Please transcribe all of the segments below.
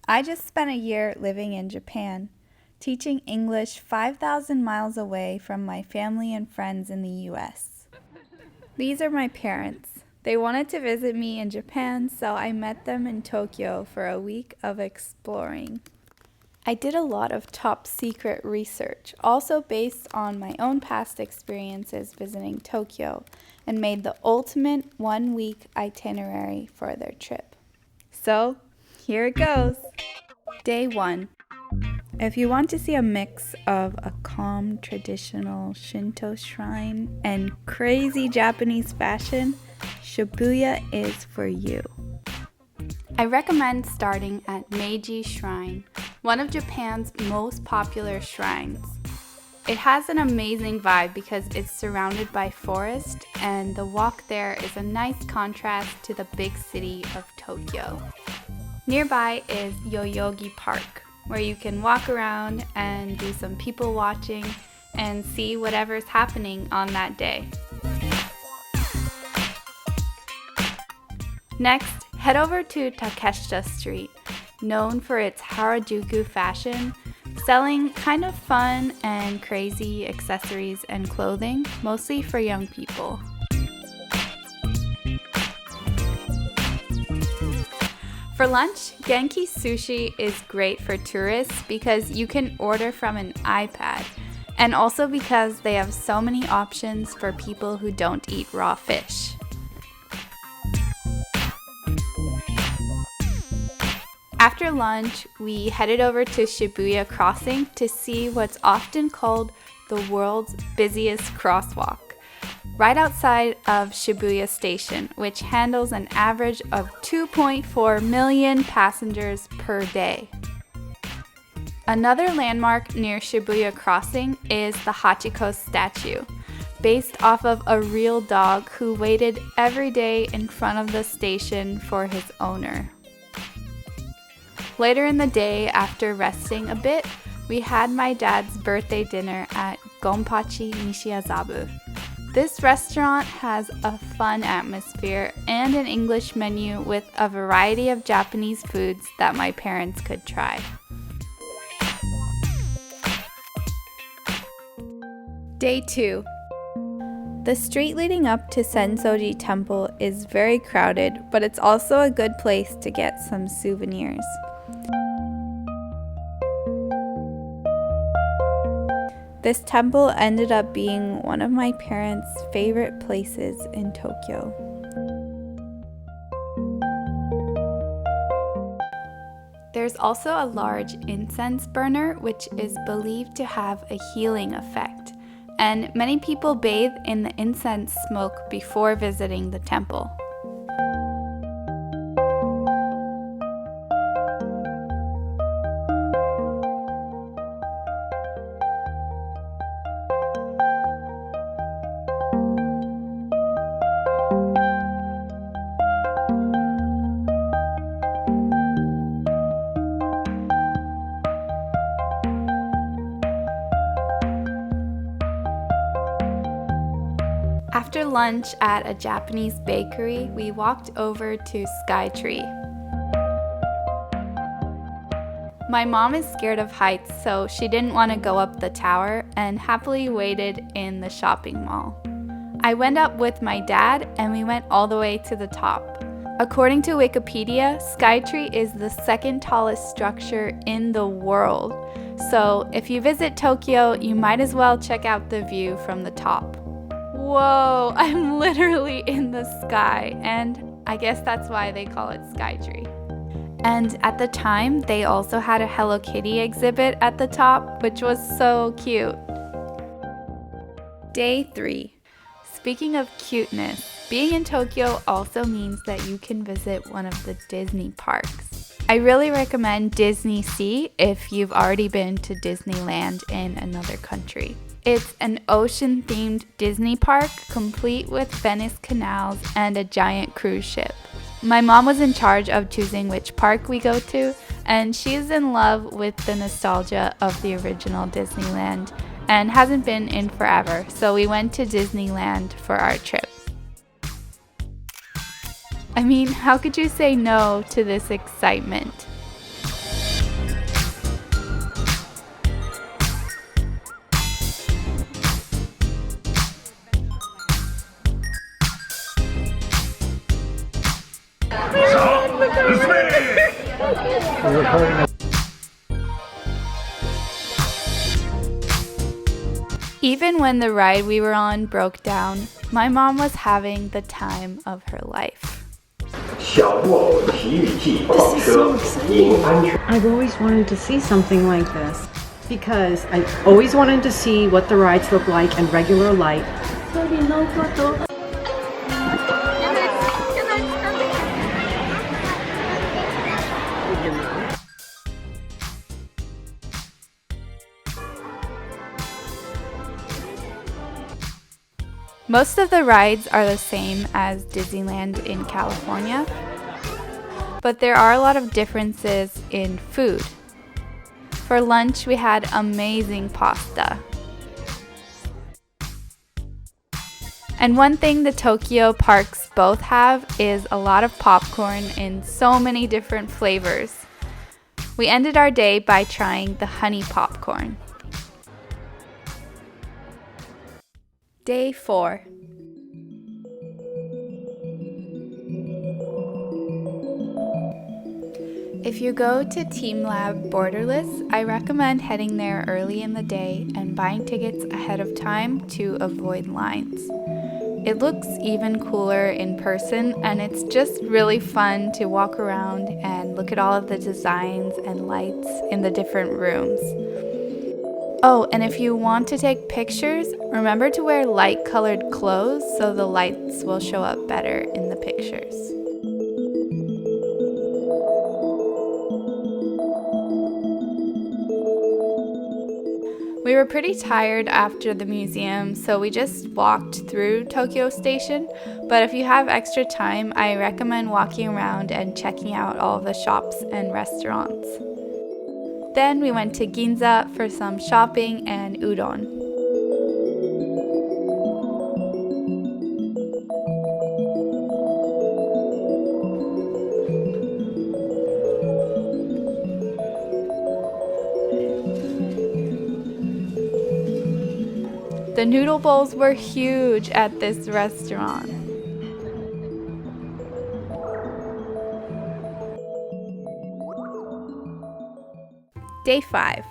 I just spent a year living in Japan, teaching English 5,000 miles away from my family and friends in the US. These are my parents. They wanted to visit me in Japan, so I met them in Tokyo for a week of exploring. I did a lot of top secret research, also based on my own past experiences visiting Tokyo, and made the ultimate 1-week itinerary for their trip. So, here it goes. Day 1. If you want to see a mix of a calm traditional Shinto shrine and crazy Japanese fashion, Shibuya is for you. I recommend starting at Meiji Shrine, one of Japan's most popular shrines. It has an amazing vibe because it's surrounded by forest, and the walk there is a nice contrast to the big city of Tokyo. Nearby is Yoyogi Park, where you can walk around and do some people watching and see whatever's happening on that day. Next, head over to Takeshita Street, known for its Harajuku fashion, selling kind of fun and crazy accessories and clothing, mostly for young people. For lunch, Genki Sushi is great for tourists because you can order from an iPad, and also because they have so many options for people who don't eat raw fish. After lunch, we headed over to Shibuya Crossing to see what's often called the world's busiest crosswalk, right outside of Shibuya Station, which handles an average of 2.4 million passengers per day. Another landmark near Shibuya Crossing is the Hachiko statue, based off of a real dog who waited every day in front of the station for his owner. Later in the day, after resting a bit, we had my dad's birthday dinner at Gonpachi Nishiazabu. This restaurant has a fun atmosphere and an English menu with a variety of Japanese foods that my parents could try. Day 2. The street leading up to Sensoji Temple is very crowded, but it's also a good place to get some souvenirs. This temple ended up being one of my parents' favorite places in Tokyo. There's also a large incense burner, which is believed to have a healing effect, and many people bathe in the incense smoke before visiting the temple. After lunch at a Japanese bakery, we walked over to Skytree. My mom is scared of heights, so she didn't want to go up the tower and happily waited in the shopping mall. I went up with my dad and we went all the way to the top. According to Wikipedia, Skytree is the second tallest structure in the world. So if you visit Tokyo, you might as well check out the view from the top. Whoa, I'm literally in the sky, and I guess that's why they call it Skytree. And at the time, they also had a Hello Kitty exhibit at the top, which was so cute. Day 3. Speaking of cuteness, being in Tokyo also means that you can visit one of the Disney parks. I really recommend Disney Sea if you've already been to Disneyland in another country. It's an ocean-themed Disney park, complete with Venice canals and a giant cruise ship. My mom was in charge of choosing which park we go to, and she's in love with the nostalgia of the original Disneyland and hasn't been in forever, so we went to Disneyland for our trip. I mean, how could you say no to this excitement? Even when the ride we were on broke down, my mom was having the time of her life. I've always wanted to see something like this because I always wanted to see what the rides look like in regular light. Most of the rides are the same as Disneyland in California, but there are a lot of differences in food. For lunch, we had amazing pasta. And one thing the Tokyo parks both have is a lot of popcorn in so many different flavors. We ended our day by trying the honey popcorn. Day 4. If you go to TeamLab Borderless, I recommend heading there early in the day and buying tickets ahead of time to avoid lines. It looks even cooler in person, and it's just really fun to walk around and look at all of the designs and lights in the different rooms. Oh, and if you want to take pictures, remember to wear light-colored clothes so the lights will show up better in the pictures. We were pretty tired after the museum, so we just walked through Tokyo Station, but if you have extra time, I recommend walking around and checking out all of the shops and restaurants. Then we went to Ginza for some shopping and udon. The noodle bowls were huge at this restaurant. Day 5.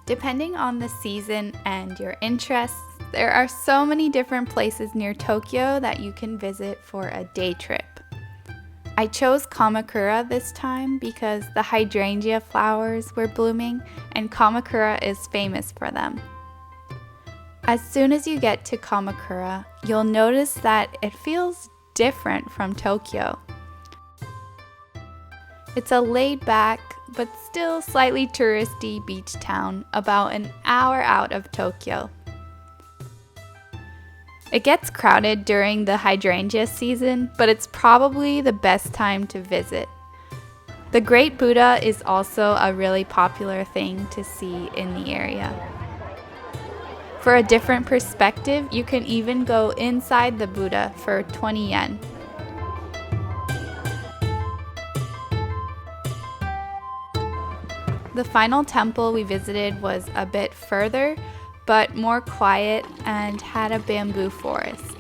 Depending on the season and your interests, there are so many different places near Tokyo that you can visit for a day trip. I chose Kamakura this time because the hydrangea flowers were blooming and Kamakura is famous for them. As soon as you get to Kamakura, you'll notice that it feels different from Tokyo. It's a laid-back, but still slightly touristy beach town about an hour out of Tokyo. It gets crowded during the hydrangea season, but it's probably the best time to visit. The Great Buddha is also a really popular thing to see in the area. For a different perspective, you can even go inside the Buddha for 20 yen. The final temple we visited was a bit further, but more quiet and had a bamboo forest.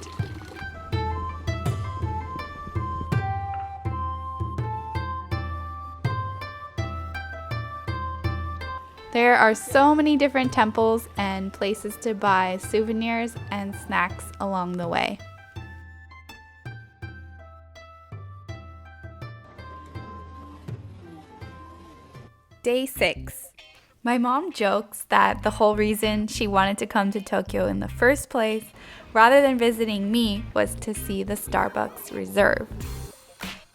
There are so many different temples and places to buy souvenirs and snacks along the way. Day 6. My mom jokes that the whole reason she wanted to come to Tokyo in the first place, rather than visiting me, was to see the Starbucks Reserve.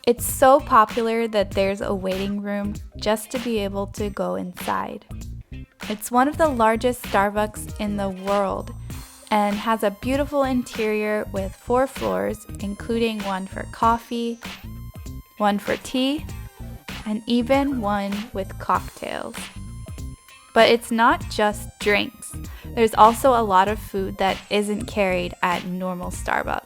It's so popular that there's a waiting room just to be able to go inside. It's one of the largest Starbucks in the world and has a beautiful interior with 4 floors, including one for coffee, one for tea, and even one with cocktails. But it's not just drinks. There's also a lot of food that isn't carried at normal Starbucks.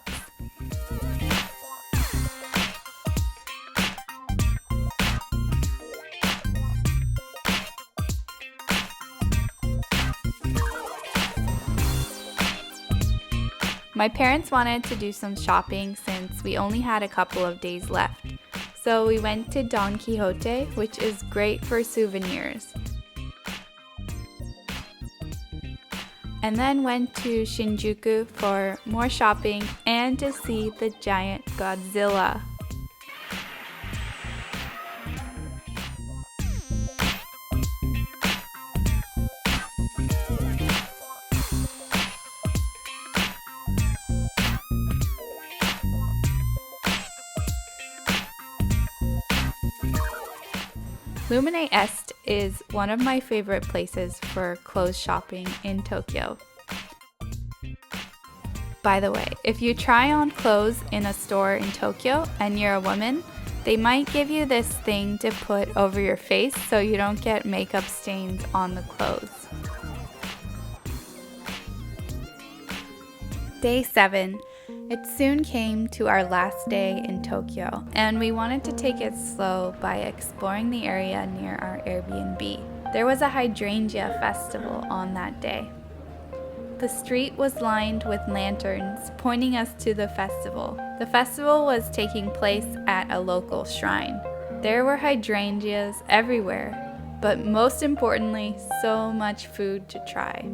My parents wanted to do some shopping since we only had a couple of days left. so we went to Don Quijote, which is great for souvenirs. And then went to Shinjuku for more shopping and to see the giant Godzilla. Lumine Est is one of my favorite places for clothes shopping in Tokyo. By the way, if you try on clothes in a store in Tokyo and you're a woman, they might give you this thing to put over your face so you don't get makeup stains on the clothes. Day 7. It soon came to our last day in Tokyo, and we wanted to take it slow by exploring the area near our Airbnb. There was a Hydrangea festival on that day. The street was lined with lanterns pointing us to the festival. The festival was taking place at a local shrine. There were hydrangeas everywhere, but most importantly, so much food to try.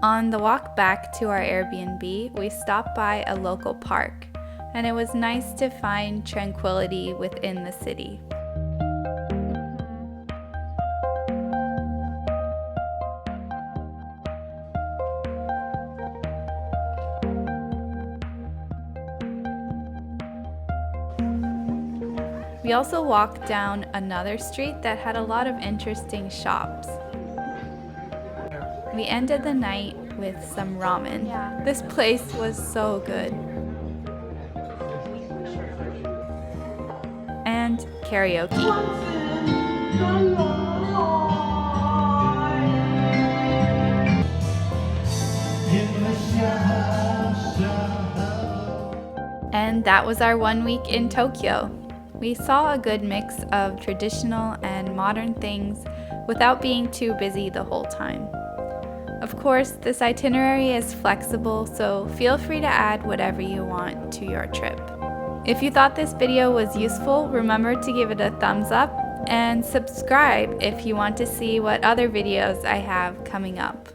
On the walk back to our Airbnb, we stopped by a local park, and it was nice to find tranquility within the city. We also walked down another street that had a lot of interesting shops. We ended the night with some ramen. This place was so good. And karaoke. And that was our 1 week in Tokyo. We saw a good mix of traditional and modern things without being too busy the whole time. Of course, this itinerary is flexible, so feel free to add whatever you want to your trip. If you thought this video was useful, remember to give it a thumbs up and subscribe if you want to see what other videos I have coming up.